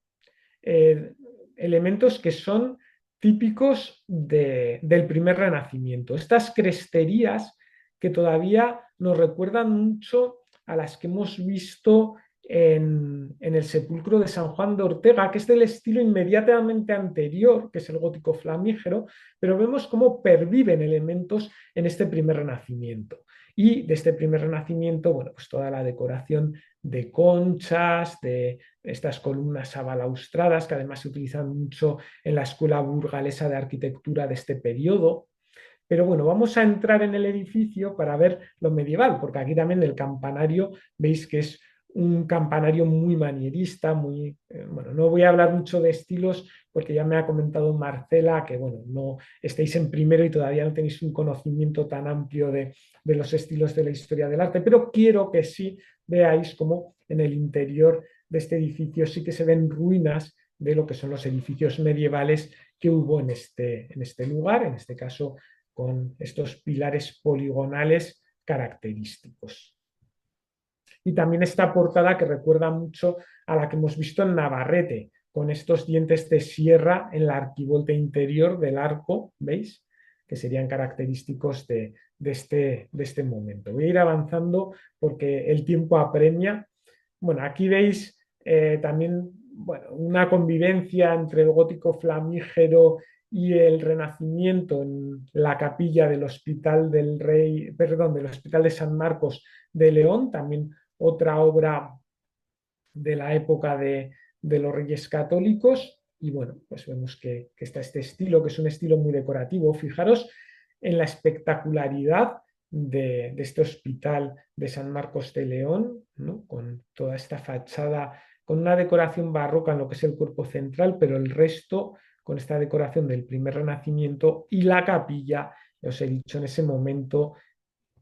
eh, elementos que son típicos del primer Renacimiento. Estas cresterías que todavía nos recuerdan mucho a las que hemos visto en el sepulcro de San Juan de Ortega, que es del estilo inmediatamente anterior, que es el gótico flamígero, pero vemos cómo perviven elementos en este primer Renacimiento. Y de este primer Renacimiento, bueno, pues toda la decoración de conchas, de estas columnas abalaustradas, que además se utilizan mucho en la escuela burgalesa de arquitectura de este periodo. Pero bueno, vamos a entrar en el edificio para ver lo medieval, porque aquí también el campanario, veis que es un campanario muy manierista, muy, bueno, no voy a hablar mucho de estilos porque ya me ha comentado Marcela que, bueno, no estáis en primero y todavía no tenéis un conocimiento tan amplio de los estilos de la historia del arte, pero quiero que sí veáis cómo en el interior de este edificio sí que se ven ruinas de lo que son los edificios medievales que hubo en este lugar, en este caso con estos pilares poligonales característicos. Y también esta portada que recuerda mucho a la que hemos visto en Navarrete, con estos dientes de sierra en la arquivolta interior del arco, ¿veis? Que serían característicos de este momento. Voy a ir avanzando porque el tiempo apremia. Bueno, aquí veis también bueno, una convivencia entre el gótico flamígero y el Renacimiento en la capilla del Hospital del Rey, perdón, del Hospital de San Marcos de León, también otra obra de la época de los Reyes Católicos. Y bueno, pues vemos que está este estilo, que es un estilo muy decorativo. Fijaros en la espectacularidad de este hospital de San Marcos de León, ¿no? Con toda esta fachada, con una decoración barroca en lo que es el cuerpo central, pero el resto con esta decoración del primer Renacimiento y la capilla, os he dicho en ese momento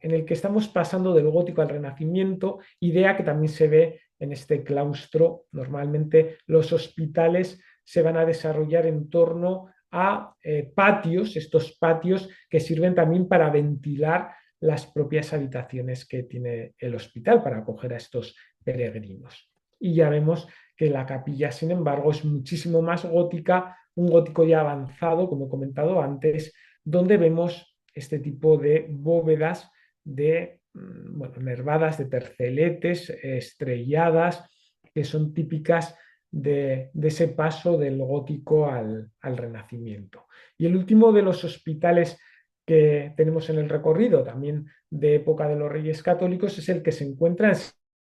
en el que estamos pasando del gótico al renacimiento, idea que también se ve en este claustro. Normalmente los hospitales se van a desarrollar en torno a patios, estos patios que sirven también para ventilar las propias habitaciones que tiene el hospital para acoger a estos peregrinos. Y ya vemos que la capilla, sin embargo, es muchísimo más gótica, un gótico ya avanzado, como he comentado antes, donde vemos este tipo de bóvedas de bueno, nervadas, de terceletes, estrelladas, que son típicas de ese paso del gótico al renacimiento. Y el último de los hospitales que tenemos en el recorrido, también de época de los Reyes Católicos, es el que se encuentra en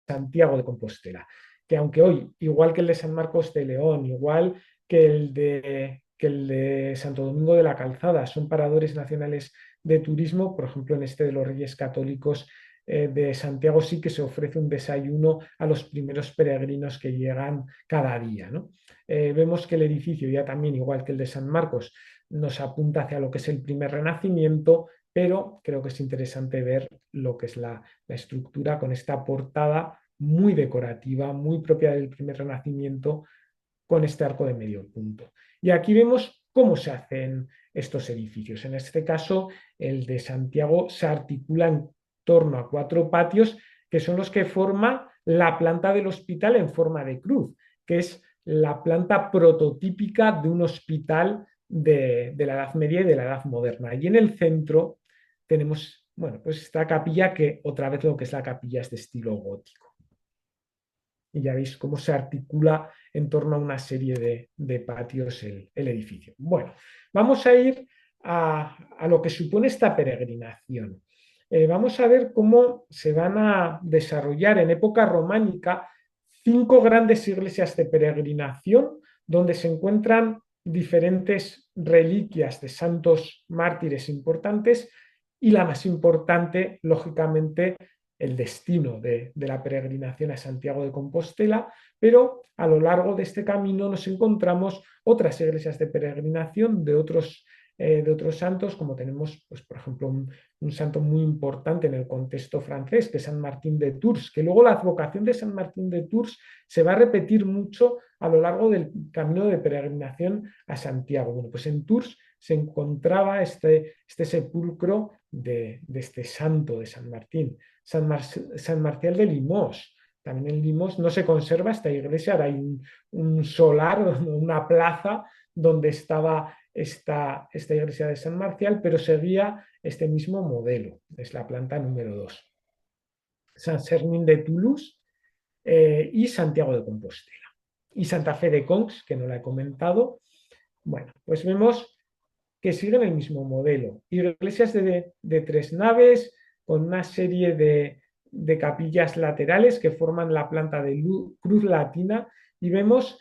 Santiago de Compostela, que aunque hoy, igual que el de San Marcos de León, igual que el de Santo Domingo de la Calzada, son paradores nacionales de turismo, por ejemplo, en este de los Reyes Católicos de Santiago sí que se ofrece un desayuno a los primeros peregrinos que llegan cada día, ¿no? Vemos que el edificio, ya también igual que el de San Marcos, nos apunta hacia lo que es el primer renacimiento, pero creo que es interesante ver lo que es la estructura con esta portada muy decorativa, muy propia del primer renacimiento, con este arco de medio punto. Y aquí vemos cómo se hacen estos edificios. En este caso, el de Santiago se articula en torno a 4 patios que son los que forman la planta del hospital en forma de cruz, que es la planta prototípica de un hospital de la Edad Media y de la Edad Moderna. Y en el centro tenemos, bueno, pues esta capilla que otra vez lo que es la capilla es de estilo gótico. Y ya veis cómo se articula en torno a una serie de patios el edificio. Bueno, vamos a ir a lo que supone esta peregrinación. Vamos a ver cómo se van a desarrollar en época románica 5 grandes iglesias de peregrinación donde se encuentran diferentes reliquias de santos mártires importantes y la más importante, lógicamente, el destino de la peregrinación a Santiago de Compostela, pero a lo largo de este camino nos encontramos otras iglesias de peregrinación de otros santos, como tenemos, pues, por ejemplo, un santo muy importante en el contexto francés, que es San Martín de Tours, que luego la advocación de San Martín de Tours se va a repetir mucho a lo largo del camino de peregrinación a Santiago. Bueno, pues en Tours se encontraba este sepulcro de este santo de San Martín. San Marcial de Limos. También en Limos no se conserva esta iglesia, ahora hay un solar, una plaza donde estaba esta iglesia de San Marcial, pero seguía este mismo modelo, es la planta número 2. San Fermín de Toulouse y Santiago de Compostela. Y Santa Fe de Concs, que no la he comentado. Bueno, pues vemos que siguen el mismo modelo. Iglesias de 3 naves con una serie de capillas laterales que forman la planta de cruz latina y vemos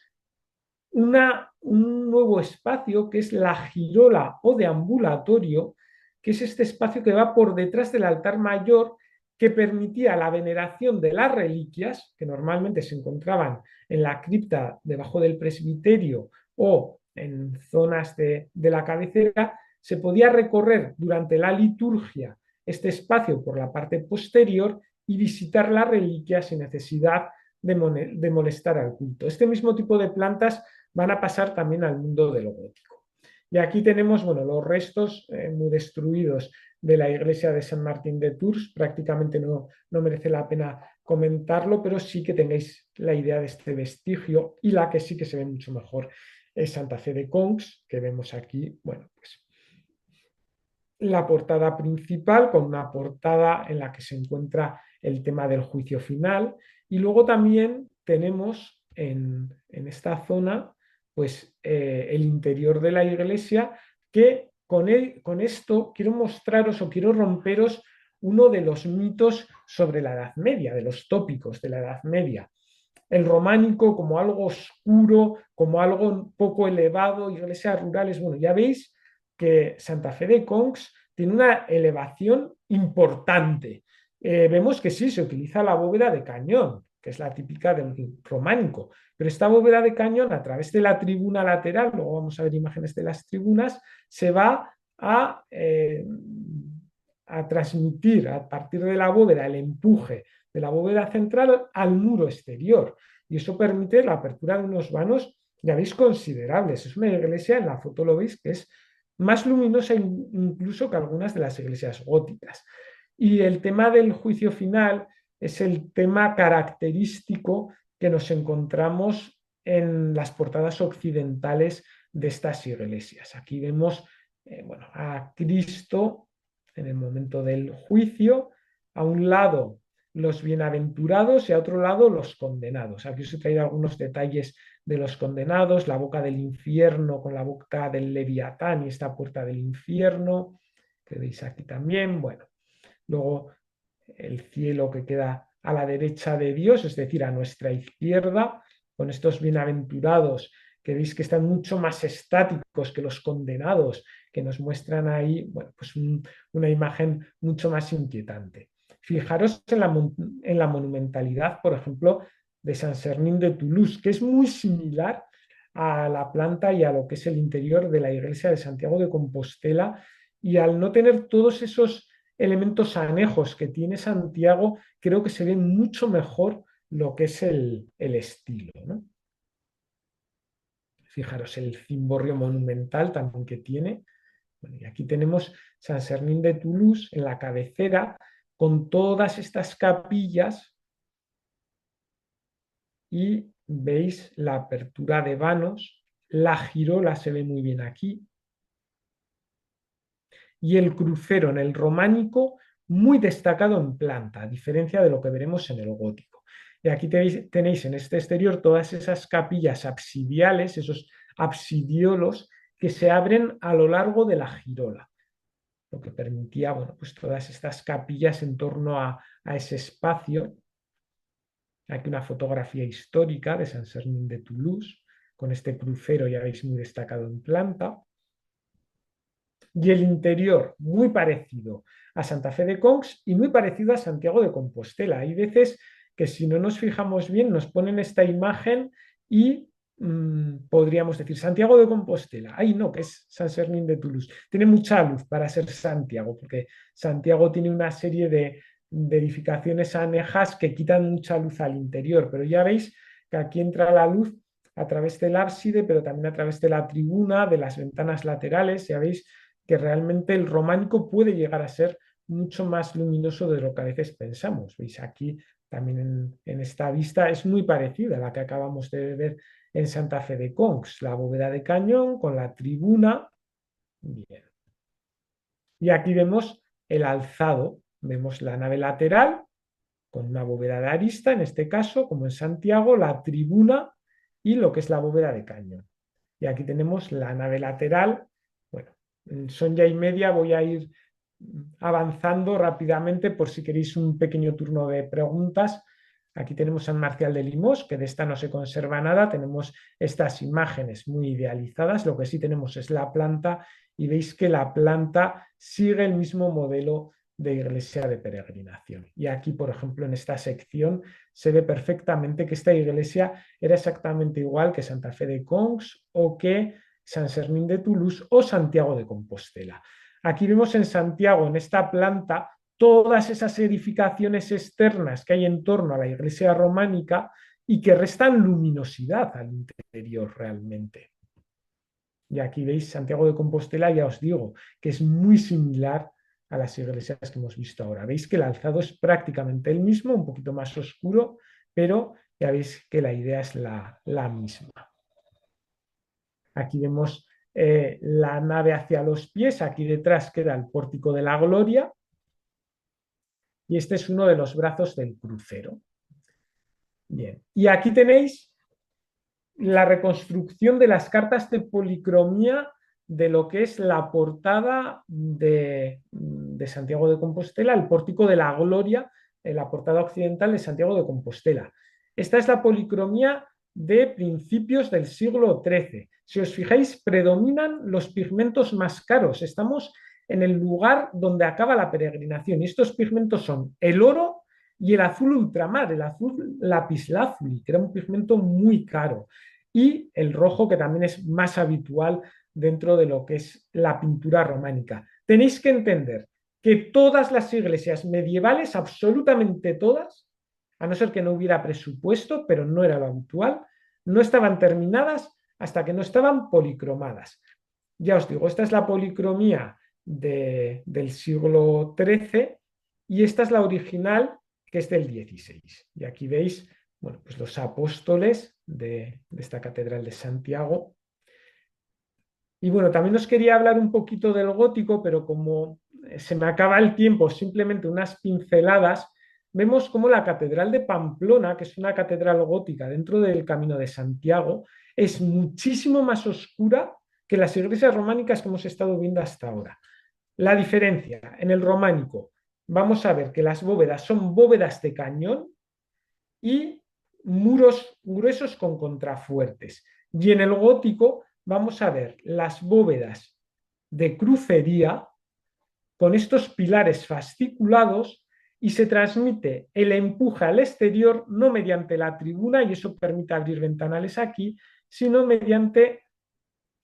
un nuevo espacio que es la girola o deambulatorio que es este espacio que va por detrás del altar mayor, que permitía la veneración de las reliquias, que normalmente se encontraban en la cripta debajo del presbiterio o en zonas de la cabecera. Se podía recorrer durante la liturgia este espacio por la parte posterior y visitar las reliquias sin necesidad de molestar al culto. Este mismo tipo de plantas van a pasar también al mundo del gótico. Y aquí tenemos, bueno, los restos muy destruidos de la iglesia de San Martín de Tours. Prácticamente no merece la pena comentarlo, pero sí que tengáis la idea de este vestigio, y la que sí que se ve mucho mejor es Santa Fe de Concs, que vemos aquí, bueno, pues la portada principal, con una portada en la que se encuentra el tema del juicio final, y luego también tenemos en esta zona pues el interior de la iglesia, que con esto quiero mostraros o quiero romperos uno de los mitos sobre la Edad Media, de los tópicos de la Edad Media. El románico como algo oscuro, como algo poco elevado, iglesias rurales. Bueno, ya veis que Santa Fe de Concs tiene una elevación importante. Vemos que sí, se utiliza la bóveda de cañón, que es la típica del románico, pero esta bóveda de cañón, a través de la tribuna lateral, luego vamos a ver imágenes de las tribunas, se va a transmitir a partir de la bóveda el empuje de la bóveda central al muro exterior, y eso permite la apertura de unos vanos, ya veis, considerables. Es una iglesia, en la foto lo veis, que es más luminosa incluso que algunas de las iglesias góticas. Y el tema del juicio final es el tema característico que nos encontramos en las portadas occidentales de estas iglesias. Aquí vemos bueno, a Cristo en el momento del juicio, a un lado los bienaventurados y a otro lado los condenados. Aquí os he traído algunos detalles de los condenados, la boca del infierno con la boca del Leviatán y esta puerta del infierno, que veis aquí también. Bueno, luego el cielo que queda a la derecha de Dios, es decir, a nuestra izquierda, con estos bienaventurados que veis que están mucho más estáticos que los condenados, que nos muestran ahí, bueno, pues una imagen mucho más inquietante. Fijaros en la monumentalidad, por ejemplo, de San Sernín de Toulouse, que es muy similar a la planta y a lo que es el interior de la iglesia de Santiago de Compostela, y al no tener todos esos elementos anejos que tiene Santiago, creo que se ve mucho mejor lo que es el estilo, ¿no? Fijaros el cimborrio monumental también que tiene. Bueno, y aquí tenemos San Sernín de Toulouse en la cabecera, con todas estas capillas, y veis la apertura de vanos, la girola se ve muy bien aquí, y el crucero en el románico muy destacado en planta, a diferencia de lo que veremos en el gótico. Y aquí tenéis en este exterior todas esas capillas absidiales, esos absidiolos que se abren a lo largo de la girola, lo que permitía, bueno, pues todas estas capillas en torno a ese espacio. Aquí una fotografía histórica de San Sernín de Toulouse, con este crucero, ya veis, muy destacado en planta. Y el interior muy parecido a Santa Fe de Concs y muy parecido a Santiago de Compostela. Hay veces que, si no nos fijamos bien, nos ponen esta imagen y podríamos decir Santiago de Compostela. Ay, no, que es San Sernín de Toulouse. Tiene mucha luz para ser Santiago, porque Santiago tiene una serie de edificaciones anejas que quitan mucha luz al interior, pero ya veis que aquí entra la luz a través del ábside, pero también a través de la tribuna, de las ventanas laterales. Ya veis que realmente el románico puede llegar a ser mucho más luminoso de lo que a veces pensamos. Veis aquí también en esta vista es muy parecida a la que acabamos de ver en Santa Fe de Concs, la bóveda de cañón con la tribuna. Bien. Y aquí vemos el alzado, vemos la nave lateral con una bóveda de arista, en este caso, como en Santiago, la tribuna y lo que es la bóveda de cañón. Y aquí tenemos la nave lateral. Bueno, son ya y media, voy a ir avanzando rápidamente por si queréis un pequeño turno de preguntas. Aquí tenemos San Marcial de Limos, que de esta no se conserva nada, tenemos estas imágenes muy idealizadas, lo que sí tenemos es la planta y veis que la planta sigue el mismo modelo de iglesia de peregrinación. Y aquí, por ejemplo, en esta sección se ve perfectamente que esta iglesia era exactamente igual que Santa Fe de Concs o que San Sermín de Toulouse o Santiago de Compostela. Aquí vemos en Santiago, en esta planta, todas esas edificaciones externas que hay en torno a la iglesia románica y que restan luminosidad al interior realmente. Y aquí veis Santiago de Compostela, ya os digo, que es muy similar a las iglesias que hemos visto ahora. Veis que el alzado es prácticamente el mismo, un poquito más oscuro, pero ya veis que la idea es la misma. Aquí vemos la nave hacia los pies, aquí detrás queda el pórtico de la Gloria, y este es uno de los brazos del crucero. Bien, y aquí tenéis la reconstrucción de las cartas de policromía de lo que es la portada de Santiago de Compostela, el pórtico de la Gloria, la portada occidental de Santiago de Compostela. Esta es la policromía de principios del siglo XIII. Si os fijáis, predominan los pigmentos más caros. Estamos en el lugar donde acaba la peregrinación y estos pigmentos son el oro y el azul ultramar, el azul lapislázuli, que era un pigmento muy caro, y el rojo, que también es más habitual dentro de lo que es la pintura románica. Tenéis que entender que todas las iglesias medievales, absolutamente todas, a no ser que no hubiera presupuesto, pero no era lo habitual, no estaban terminadas hasta que no estaban policromadas. Ya os digo, esta es la policromía del siglo XIII y esta es la original, que es del XVI. Y aquí veis, bueno, pues los apóstoles de esta catedral de Santiago. Y bueno, también os quería hablar un poquito del gótico, pero como se me acaba el tiempo, simplemente unas pinceladas, vemos como la catedral de Pamplona, que es una catedral gótica dentro del Camino de Santiago, es muchísimo más oscura que las iglesias románicas que hemos estado viendo hasta ahora. La diferencia en el románico, vamos a ver que las bóvedas son bóvedas de cañón y muros gruesos con contrafuertes. Y en el gótico vamos a ver las bóvedas de crucería con estos pilares fasciculados y se transmite el empuje al exterior no mediante la tribuna, y eso permite abrir ventanales aquí, sino mediante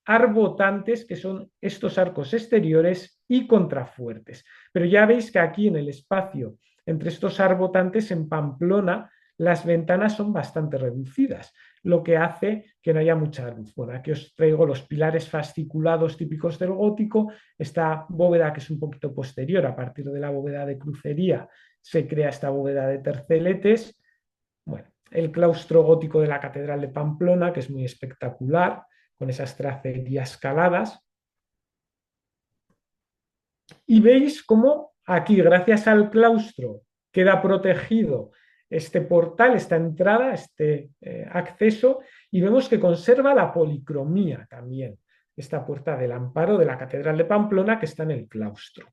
arbotantes, que son estos arcos exteriores, y contrafuertes. Pero ya veis que aquí en el espacio entre estos arbotantes en Pamplona las ventanas son bastante reducidas, lo que hace que no haya mucha luz. Bueno, aquí os traigo los pilares fasciculados típicos del gótico, esta bóveda que es un poquito posterior, a partir de la bóveda de crucería se crea esta bóveda de terceletes. Bueno, el claustro gótico de la Catedral de Pamplona, que es muy espectacular, con esas tracerías caladas. Y veis cómo aquí, gracias al claustro, queda protegido este portal, esta entrada, este acceso, y vemos que conserva la policromía también, esta puerta del amparo de la Catedral de Pamplona que está en el claustro.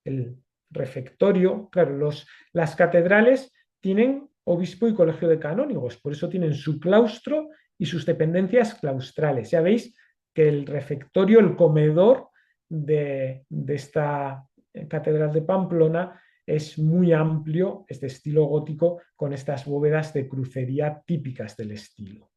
El refectorio, claro, las catedrales tienen obispo y colegio de canónigos, por eso tienen su claustro y sus dependencias claustrales. Ya veis que el refectorio, el comedor de esta catedral de Pamplona es muy amplio, es de estilo gótico, con estas bóvedas de crucería típicas del estilo.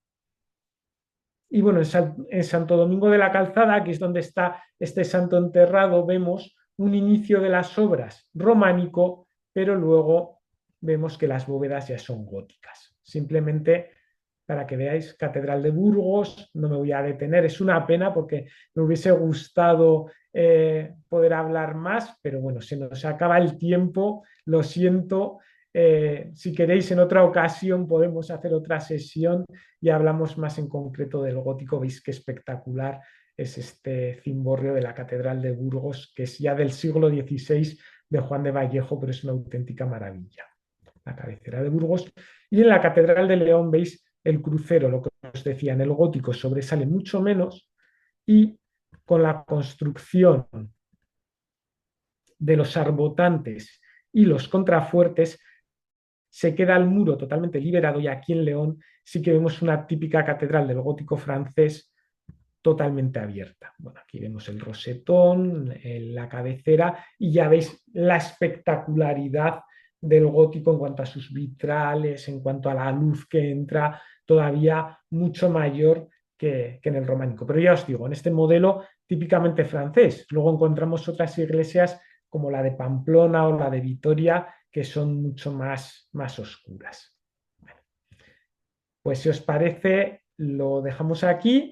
Y bueno, en Santo Domingo de la Calzada, aquí es donde está este santo enterrado, vemos un inicio de las obras románico, pero luego vemos que las bóvedas ya son góticas. Simplemente para que veáis, Catedral de Burgos, no me voy a detener, es una pena porque me hubiese gustado poder hablar más, pero bueno, se nos acaba el tiempo, lo siento. Si queréis en otra ocasión podemos hacer otra sesión y hablamos más en concreto del gótico. Veis qué espectacular es este cimborrio de la Catedral de Burgos, que es ya del siglo XVI de Juan de Vallejo, pero es una auténtica maravilla. La cabecera de Burgos. Y en la Catedral de León veis el crucero, lo que os decía, en el gótico sobresale mucho menos, y con la construcción de los arbotantes y los contrafuertes se queda el muro totalmente liberado y aquí en León sí que vemos una típica catedral del gótico francés totalmente abierta. Bueno, aquí vemos el rosetón, la cabecera y ya veis la espectacularidad del gótico en cuanto a sus vitrales, en cuanto a la luz que entra, todavía mucho mayor que en el románico. Pero ya os digo, en este modelo típicamente francés, luego encontramos otras iglesias como la de Pamplona o la de Vitoria, que son mucho más oscuras. Bueno, pues si os parece, lo dejamos aquí